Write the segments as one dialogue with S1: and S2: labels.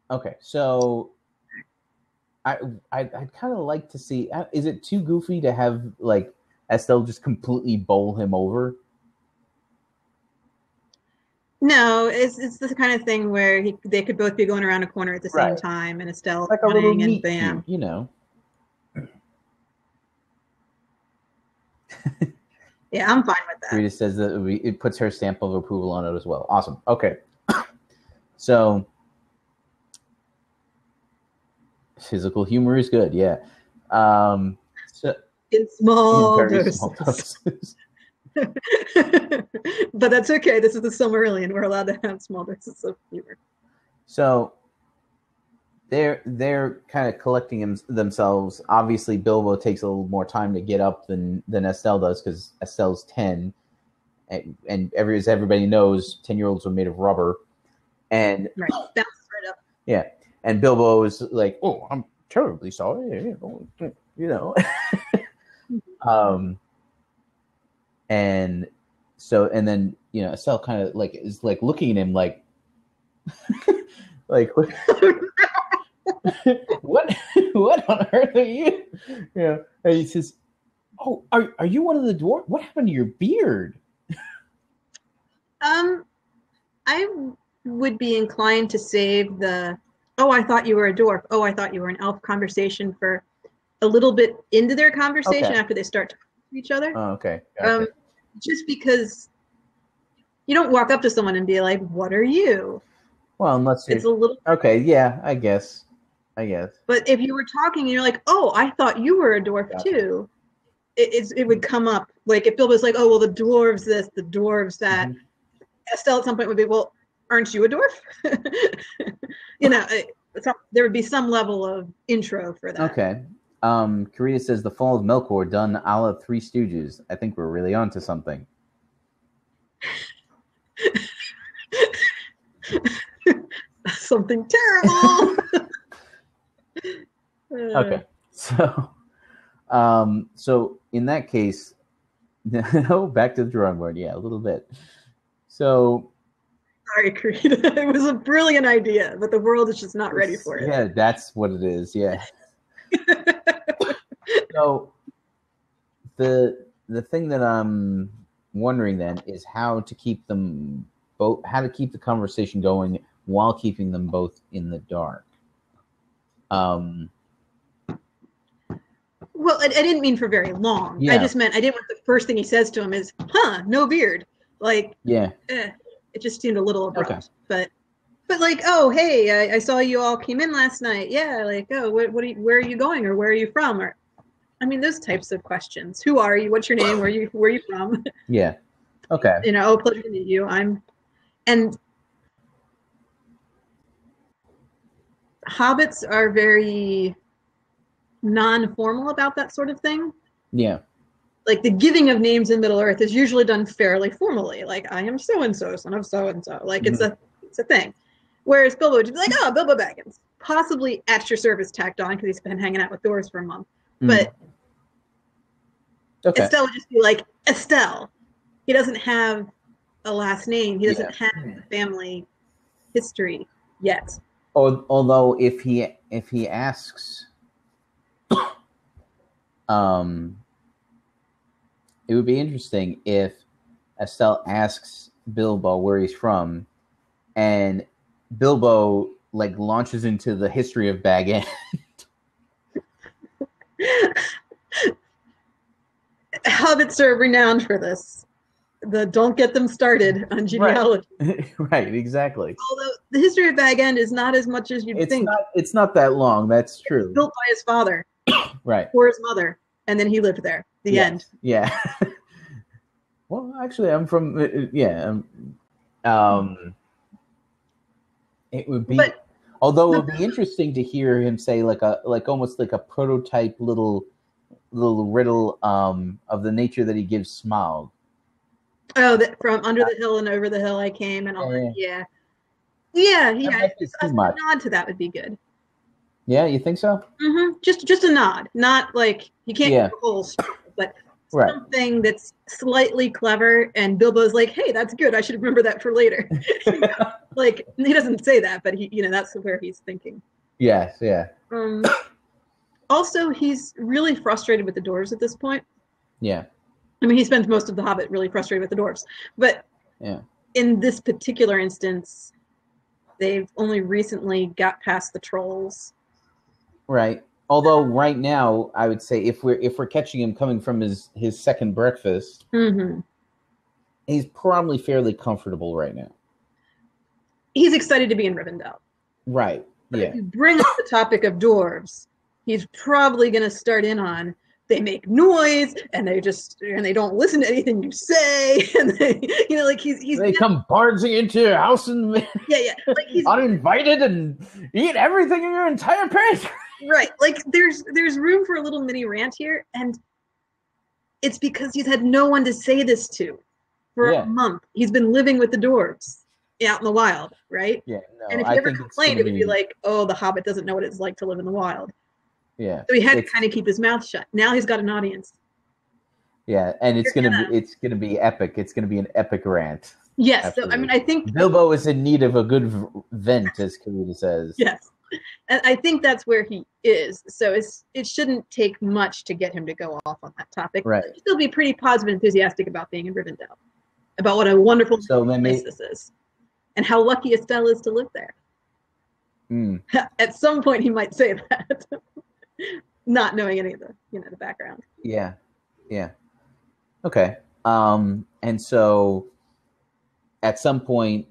S1: Okay, so I'd kind of like to see. Is it too goofy to have like Estelle just completely bowl him over?
S2: No, it's the kind of thing where they could both be going around a corner at the same
S1: Right,
S2: time, and Estelle
S1: like a little
S2: running, and
S1: meet cute,
S2: bam.
S1: you know.
S2: Yeah, I'm fine with that.
S1: Rita says that it puts her stamp of approval on it as well. Awesome. Okay, so physical humor is good. Yeah. So
S2: In small
S1: very small
S2: doses.
S1: doses.
S2: But that's okay. This is the Silmarillion. We're allowed to have small doses of humor.
S1: So they're kind of collecting themselves. Obviously, Bilbo takes a little more time to get up than Estelle does because Estelle's 10, and as everybody knows, 10-year-olds are made of rubber. And
S2: right, bounces right up.
S1: Yeah, and Bilbo is like, "Oh, I'm terribly sorry," you know. And so, and then Estelle kind of like is like looking at him like, like what on earth are you? And he says, "Oh, are you one of the dwarves? What happened to your beard?"
S2: I would be inclined to save the "oh, I thought you were a dwarf. Oh, I thought you were an elf" conversation for a little bit into their conversation after they start talking to each other.
S1: Oh, okay. Gotcha.
S2: Just because you don't walk up to someone and be like, "What are you?"
S1: Well, unless
S2: it's a little
S1: okay. Yeah, I guess.
S2: But if you were talking and you're like, "Oh, I thought you were a dwarf too," it would come up. Like if Bilbo's like, "Oh, well, the dwarves this, the dwarves that," Estelle at some point would be, "Well, aren't you a dwarf?" There would be some level of intro for that.
S1: Okay. Karita says the fall of Melkor done a la Three Stooges. I think we're really onto something.
S2: Something terrible.
S1: Okay. So in that case, back to the drawing board. Yeah, a little bit. So
S2: sorry, Karita. It was a brilliant idea, but the world is just not ready for it.
S1: Yeah, that's what it is. Yeah. So the thing that I'm wondering then is how to keep the conversation going while keeping them both in the dark.
S2: Well, I didn't mean for very long. Yeah. I just meant I didn't want the first thing he says to him is, "Huh, no beard." Like, it just seemed a little abrupt. Okay. But like, "Oh, hey, I saw you all came in last night. Yeah, like, oh, where are you going, or where are you from?" Or, I mean, those types of questions. Who are you? What's your name? Where are you from?
S1: Yeah. Okay.
S2: Oh, pleasure to meet you. And hobbits are very non-formal about that sort of thing.
S1: Yeah.
S2: Like the giving of names in Middle-earth is usually done fairly formally. Like, "I am so-and-so, son of so-and-so." Like, it's a thing. Whereas Bilbo would be like, "Oh, Bilbo Baggins." Possibly extra service tacked on because he's been hanging out with dwarves for a month. But Estelle would just be like, "Estelle." He doesn't have a last name. He doesn't have a family history yet.
S1: Although if he asks, it would be interesting if Estelle asks Bilbo where he's from, and Bilbo like launches into the history of Bag End.
S2: Hobbits are renowned for this. Don't get them started on genealogy.
S1: Right, exactly.
S2: Although the history of Bag End is not as much as you'd think.
S1: It's not that long. That's true.
S2: It's built by his father,
S1: right,
S2: or his mother, and then he lived there. The end.
S1: Yeah. Well, actually, I'm from. It would be. Although it would be interesting to hear him say almost like a prototype little riddle of the nature that he gives Smaug.
S2: Oh, that from under the hill and over the hill I came, and all that. Yeah. A nod to that would be good.
S1: Yeah, you think so?
S2: Mm-hmm. Just a nod, not like you can't get the whole story, but something that's slightly clever. And Bilbo's like, "Hey, that's good. I should remember that for later." Like, he doesn't say that, but that's where he's thinking.
S1: Yes, yeah.
S2: Also, he's really frustrated with the dwarves at this point.
S1: Yeah.
S2: I mean, he spends most of The Hobbit really frustrated with the dwarves. But in this particular instance, they've only recently got past the trolls.
S1: Right. Although right now, I would say if we're catching him coming from his second breakfast, he's probably fairly comfortable right now.
S2: He's excited to be in Rivendell.
S1: Right.
S2: But if you bring up the topic of dwarves, he's probably going to start in on, they make noise and they don't listen to anything you say, and they
S1: come barging into your house and
S2: like he's
S1: uninvited and eat everything in your entire pantry.
S2: Right, like there's room for a little mini rant here, and it's because he's had no one to say this to for a month. He's been living with the dwarves out in the wild, right?
S1: Yeah. No,
S2: and if he ever complained, it would be like, oh, the Hobbit doesn't know what it's like to live in the wild.
S1: Yeah.
S2: So he had to kind of keep his mouth shut. Now he's got an audience.
S1: Yeah, and it's gonna be epic. It's gonna be an epic rant.
S2: Yes. Absolutely. So I mean, I think
S1: Bilbo is in need of a good vent, as Karita says.
S2: Yes, and I think that's where he is. So it shouldn't take much to get him to go off on that topic.
S1: Right.
S2: He'll still be pretty positive, enthusiastic about being in Rivendell, about what a wonderful place this is, and how lucky Estelle is to live there. At some point, he might say that, not knowing any of the background.
S1: Yeah. Okay. And so, at some point,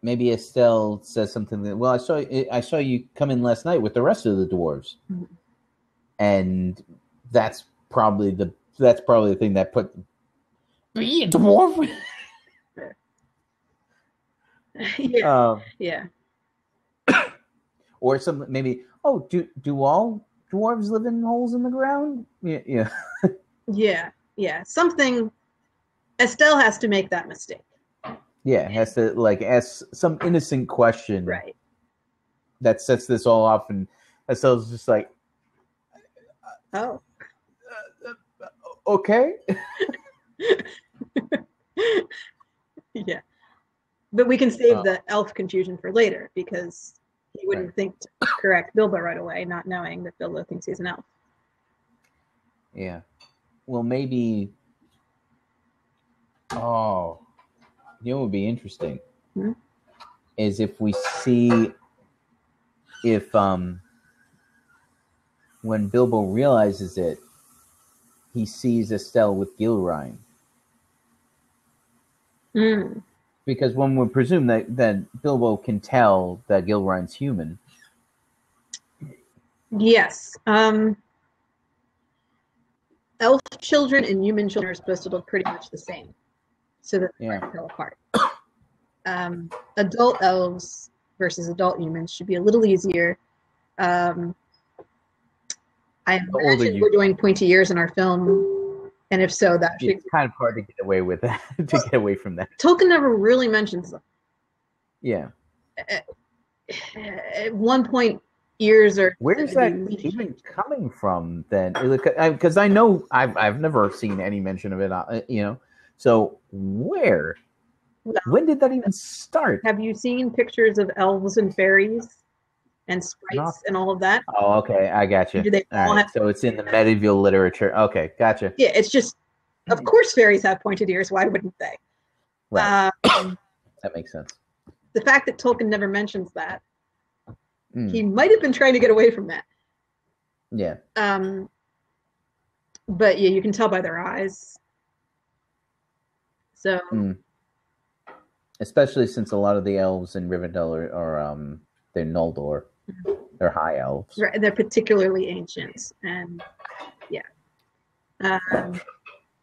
S1: maybe Estelle says something that, well, I saw you come in last night with the rest of the dwarves, and that's probably the thing that put be a dwarf.
S2: Yeah.
S1: Or some maybe. Oh, do all dwarves live in holes in the ground? Yeah.
S2: Yeah. Something. Estelle has to make that mistake.
S1: Yeah, has to ask some innocent question,
S2: right?
S1: That sets this all off, and Estelle's just like,
S2: oh,
S1: okay.
S2: Yeah. But we can save the elf confusion for later, because he wouldn't think to correct Bilbo right away, not knowing that Bilbo thinks he's an elf.
S1: Yeah. Well, maybe. Oh, what would be interesting is if we see if when Bilbo realizes it, he sees Estelle with Gilrain. Because one would presume that Bilbo can tell that Gilrain's human.
S2: Yes. Elf children and human children are supposed to look pretty much the same, so that they can't tell apart. Adult elves versus adult humans should be a little easier. I imagine we're doing pointy ears in our film, and if so, that should...
S1: It's kind of hard to get away with that. Get away from that.
S2: Tolkien never really mentions them.
S1: Yeah.
S2: At one point, ears are...
S1: Where is that even coming from, then? Because I know I've never seen any mention of it, So where? When did that even start?
S2: Have you seen pictures of elves and fairies and sprites and all of that?
S1: Oh, okay. I got you. Do they all have... So it's in the medieval literature. Okay, gotcha.
S2: Yeah, it's just, of course fairies have pointed ears. Why wouldn't they?
S1: Right. That makes sense.
S2: The fact that Tolkien never mentions that, he might have been trying to get away from that.
S1: Yeah.
S2: But yeah, you can tell by their eyes. So...
S1: Especially since a lot of the elves in Rivendell are they're Noldor. They're high elves.
S2: Right, they're particularly ancient, and yeah.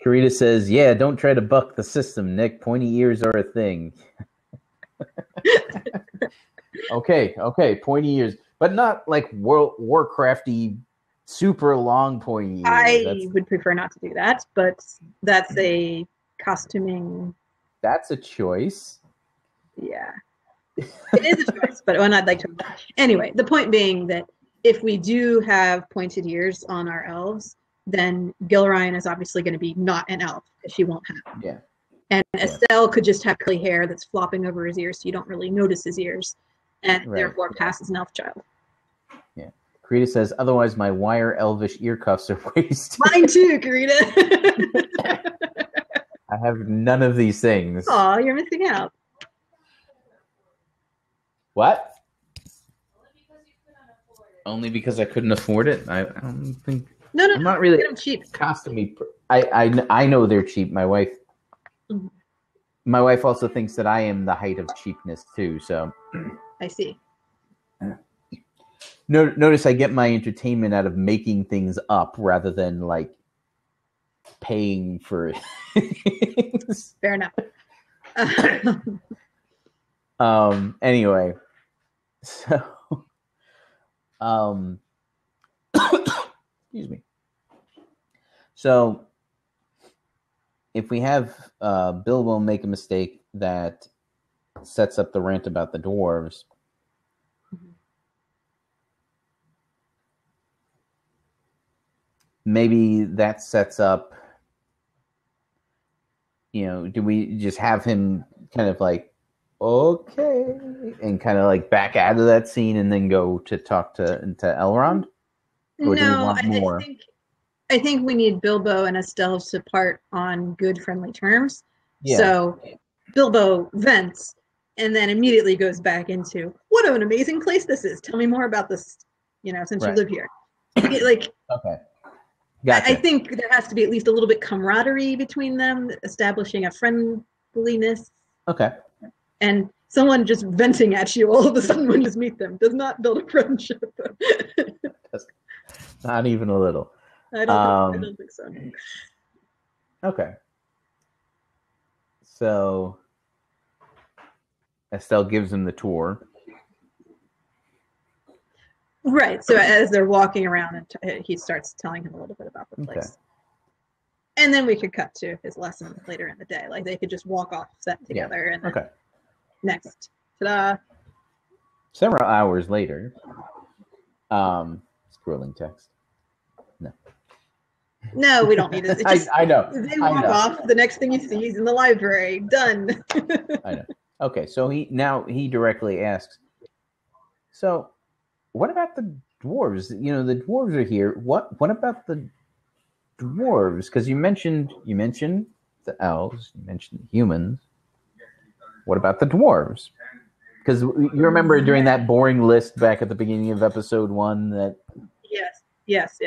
S1: Karita says, "Yeah, don't try to buck the system, Nick. Pointy ears are a thing." Okay, pointy ears, but not like Warcrafty, super long pointy ears.
S2: I would prefer not to do that, but that's a costuming.
S1: That's a choice.
S2: Yeah, it is a choice, but one I'd like to. Anyway, the point being that if we do have pointed ears on our elves, then Gilrain is obviously going to be not an elf, because she won't have them.
S1: Yeah.
S2: And Estelle could just have curly hair that's flopping over his ears, so you don't really notice his ears, and therefore pass as an elf child.
S1: Yeah. Karita says, otherwise my wire elvish ear cuffs are wasted.
S2: Mine too, Karita.
S1: I have none of these things.
S2: Aw, you're missing out.
S1: What? Only because I couldn't afford it? I don't think...
S2: No,
S1: I'm not really
S2: get them cheap.
S1: Costumey. I know they're cheap. My wife... Mm-hmm. My wife also thinks that I am the height of cheapness too, so...
S2: I see.
S1: Notice I get my entertainment out of making things up rather than, like, paying for things.
S2: Fair enough.
S1: Anyway, so... excuse me. So, if we have Bilbo make a mistake that sets up the rant about the dwarves, maybe that sets up, do we just have him kind of like, okay, and kind of like back out of that scene and then go to talk to Elrond? Or do we want more?
S2: I think we need Bilbo and Estelle to part on good, friendly terms. Yeah. So Bilbo vents and then immediately goes back into, what an amazing place this is. Tell me more about this, since you live here. Like,
S1: okay. Gotcha.
S2: I think there has to be at least a little bit camaraderie between them, establishing a friendliness.
S1: Okay.
S2: And someone just venting at you all of a sudden when you just meet them does not build a friendship.
S1: Not even a little.
S2: I don't think so.
S1: Okay. So Estelle gives him the tour.
S2: Right. So as they're walking around, and he starts telling him a little bit about the place. Okay. And then we could cut to his lesson later in the day. Like they could just walk off set together. Yeah. And then next. Ta-da.
S1: Several hours later. Scrolling text.
S2: No, we don't need it.
S1: I know.
S2: They walk off. The next thing you see is in the library. Done.
S1: I know. Okay, so he directly asks, so what about the dwarves? The dwarves are here. What about the dwarves? Because you mentioned the elves, you mentioned the humans. What about the dwarves? Because you remember during that boring list back at the beginning of episode 1 that...
S2: Yes.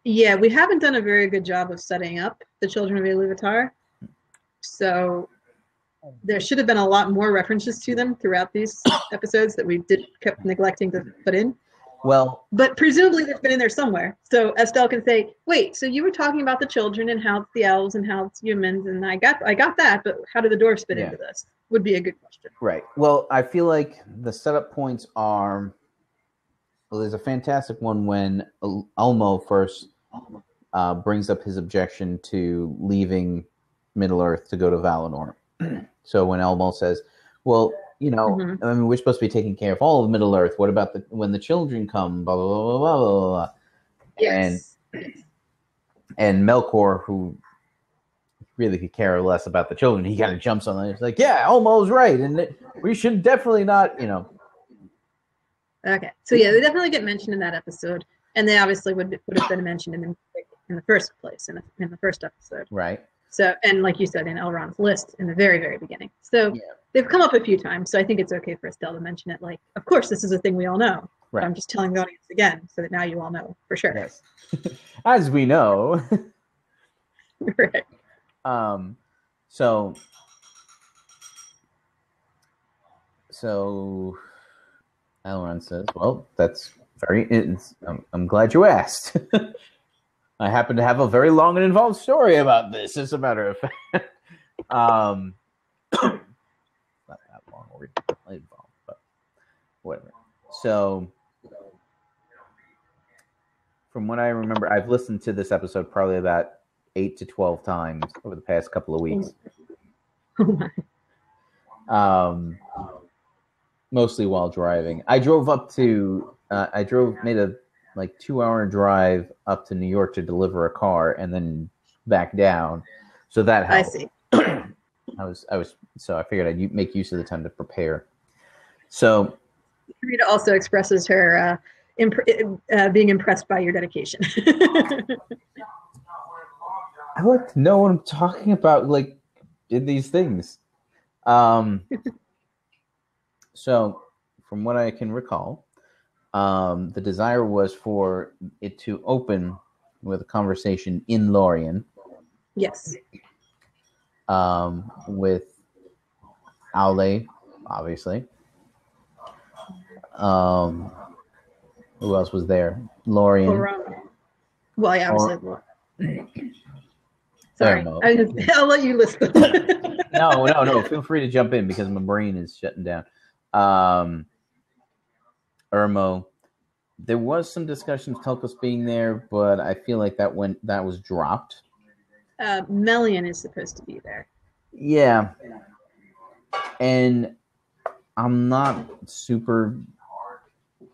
S2: Yeah, we haven't done a very good job of setting up the children of Iluvatar. So there should have been a lot more references to them throughout these episodes that we kept neglecting to put in.
S1: Well,
S2: but presumably they've been in there somewhere. So Estelle can say, wait, so you were talking about the children and how it's the elves and how it's humans, and I got that, but how do the dwarves fit into this? Would be a good question.
S1: Right. Well, I feel like the setup points are... Well, there's a fantastic one when Ulmo first brings up his objection to leaving Middle-earth to go to Valinor. So when Ulmo says, well, I mean, we're supposed to be taking care of all of Middle-earth. What about when the children come? Blah, blah, blah, blah, blah, blah.
S2: Yes.
S1: And Melkor, who really could care less about the children, he kind of jumps on it. He's like, yeah, Ulmo's right. And we should definitely not,
S2: Okay, so yeah, they definitely get mentioned in that episode, and they obviously would have been mentioned in the first place in the first episode.
S1: Right.
S2: So, and like you said, in Elrond's list in the very, very beginning. So they've come up a few times, so I think it's okay for Estelle to mention it. Like, of course, this is a thing we all know. Right. I'm just telling the audience again, so that now you all know for sure.
S1: Yes. As we know.
S2: Right.
S1: So. Elrond says, well, that's I'm glad you asked. I happen to have a very long and involved story about this, as a matter of fact. Not that long or involved, but whatever. So, from what I remember, I've listened to this episode probably about 8 to 12 times over the past couple of weeks. Mostly while driving. I drove up to, made a 2-hour drive up to New York to deliver a car and then back down. So that helped.
S2: I see.
S1: So I figured I'd make use of the time to prepare. So
S2: Rita also expresses her being impressed by your dedication.
S1: I like to know what I'm talking about, like, in these things. So, from what I can recall, the desire was for it to open with a conversation in Lorien.
S2: Yes.
S1: With Aule, obviously. Who else was there? Lorien.
S2: Well, yeah, obviously. Sorry, I'll let you list them.
S1: No. Feel free to jump in because my brain is shutting down. Irmo. There was some discussion of Telkos being there, but I feel like that was dropped.
S2: Melian is supposed to be there.
S1: Yeah. And I'm not super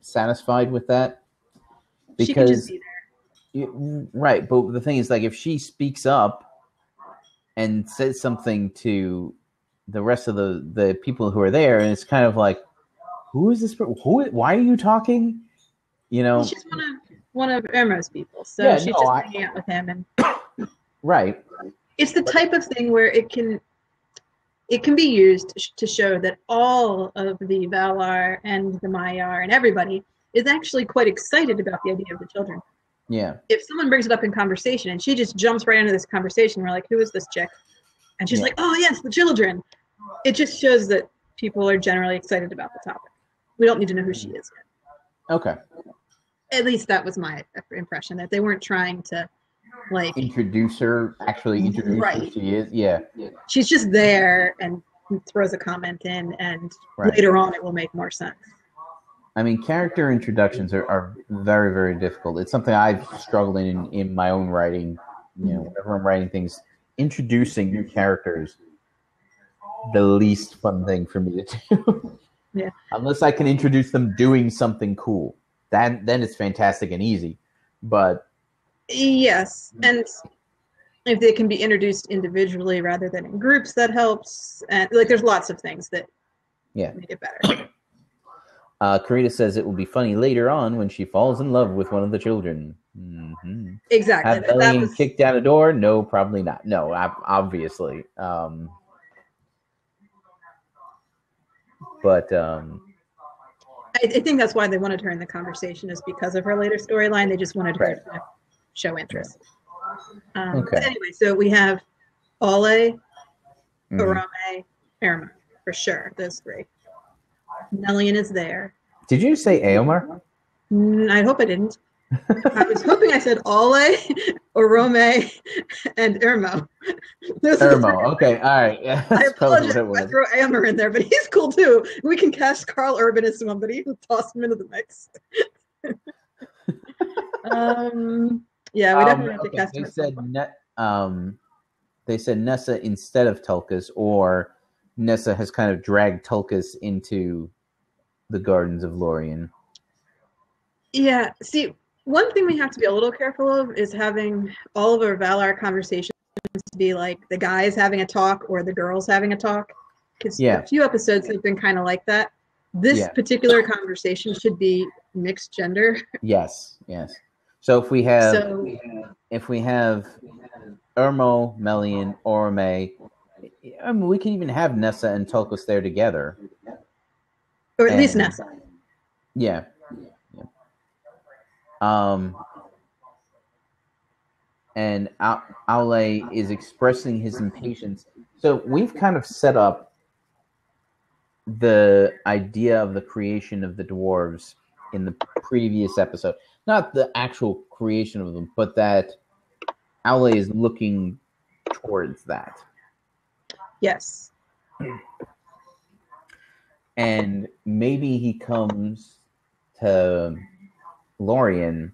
S1: satisfied with that. Because,
S2: she can just be there.
S1: Right, but the thing is, like, if she speaks up and says something to the rest of the people who are there, and it's kind of like, who is this? Why are you talking? You know,
S2: she's one of Irmo's people, so she's just hanging out with him, and
S1: right.
S2: It's the type of thing where it can be used to show that all of the Valar and the Maiar and everybody is actually quite excited about the idea of the children.
S1: Yeah.
S2: If someone brings it up in conversation and she just jumps right into this conversation, we're like, who is this chick? And she's like, oh, yes, the children. It just shows that people are generally excited about the topic. We don't need to know who she is yet.
S1: Okay.
S2: At least that was my impression, that they weren't trying to, like...
S1: introduce her who she is. Yeah.
S2: She's just there and throws a comment in, and later on it will make more sense.
S1: I mean, character introductions are very, very difficult. It's something I've struggled in my own writing. You know, whenever I'm writing things, introducing new characters, the least fun thing for me to do.
S2: Yeah.
S1: Unless I can introduce them doing something cool, then it's fantastic and easy. But
S2: yes, and if they can be introduced individually rather than in groups, that helps. And like, there's lots of things that make it better.
S1: Karita says it will be funny later on when she falls in love with one of the children. Mm-hmm.
S2: Exactly.
S1: Have Melian kicked down a door? No, probably not. No, obviously. But
S2: I think that's why they wanted her in the conversation, is because of her later storyline. They just wanted her to show interest. But anyway, so we have Aule, Orome, Irma, for sure. Those three. Melian is there.
S1: Did you say Eomer?
S2: I hope I didn't. I was hoping I said Aule, Orome, and Irmo.
S1: Irmo, okay, all right. Yeah,
S2: I apologize if I throw Eomer in there, but he's cool too. We can cast Carl Urban as somebody. We'll toss him into the mix. Yeah, we definitely have to cast him.
S1: They said Nessa instead of Telkos, or Nessa has kind of dragged Telkos into the Gardens of Lorien.
S2: Yeah, see, one thing we have to be a little careful of is having all of our Valar conversations to be like the guys having a talk or the girls having a talk. Because a few episodes have been kind of like that. This particular conversation should be mixed gender.
S1: Yes. So if we have Irmo, Melian, Orome, I mean, we can even have Nessa and Telkos there together.
S2: Or at least Nessa.
S1: Yeah. And Aule is expressing his impatience. So we've kind of set up the idea of the creation of the dwarves in the previous episode. Not the actual creation of them, but that Aule is looking towards that.
S2: Yes.
S1: And maybe he comes to Lorien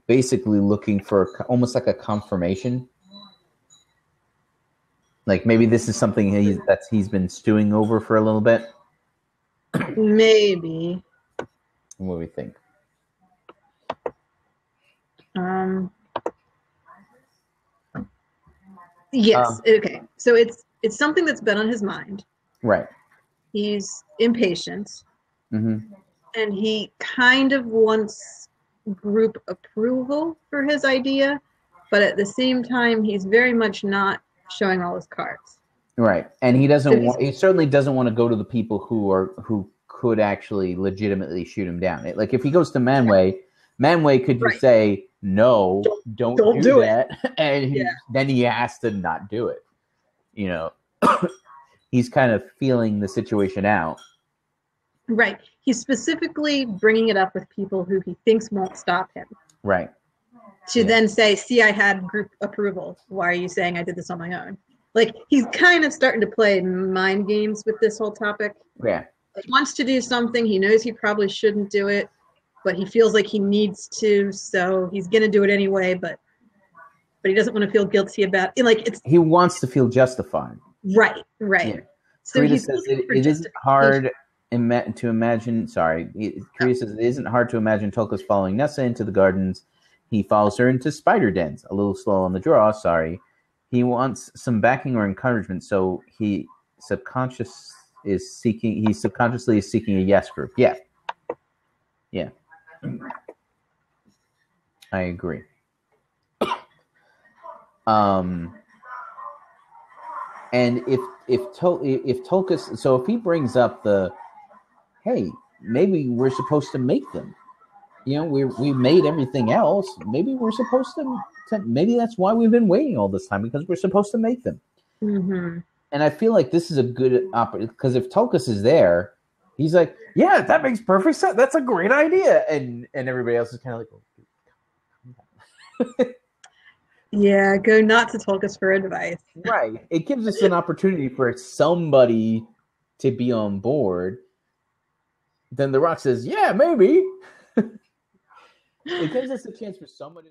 S1: basically looking for almost like a confirmation. Like maybe this is something he's been stewing over for a little bit.
S2: Maybe.
S1: What do we think?
S2: Yes. Okay. So it's something that's been on his mind.
S1: Right.
S2: He's impatient.
S1: Mm-hmm.
S2: And he kind of wants group approval for his idea, but at the same time, he's very much not showing all his cards.
S1: Right, and he doesn't. He certainly doesn't want to go to the people who could actually legitimately shoot him down. Like if he goes to Manwë could just say no, don't do that, and then he has to not do it. You know, he's kind of feeling the situation out.
S2: Right. He's specifically bringing it up with people who he thinks won't stop him.
S1: Right.
S2: To then say, see, I had group approval. Why are you saying I did this on my own? Like, he's kind of starting to play mind games with this whole topic.
S1: Yeah.
S2: He wants to do something. He knows he probably shouldn't do it, but he feels like he needs to, so he's going to do it anyway, but he doesn't want to feel guilty about it. Like,
S1: he wants to feel justified.
S2: Right. Yeah.
S1: So Karita says it isn't hard to imagine. Sorry. Karita says it isn't hard to imagine Tulkas following Nessa into the gardens. He follows her into spider dens. A little slow on the draw, sorry. He wants some backing or encouragement, so he subconsciously is seeking a yes group. Yeah. I agree. And if Tulkas, so if he brings up the, hey, maybe we're supposed to make them. You know, we made everything else. Maybe we're supposed to. Maybe that's why we've been waiting all this time, because we're supposed to make them.
S2: Mm-hmm.
S1: And I feel like this is a good opportunity, because if Tulkas is there, he's like, yeah, that makes perfect sense. That's a great idea. And everybody else is kind of like, oh.
S2: Yeah, go not to Tulkas for advice.
S1: Right. It gives us an opportunity for somebody to be on board. Then The Rock says, yeah, maybe. It gives us a chance for someone to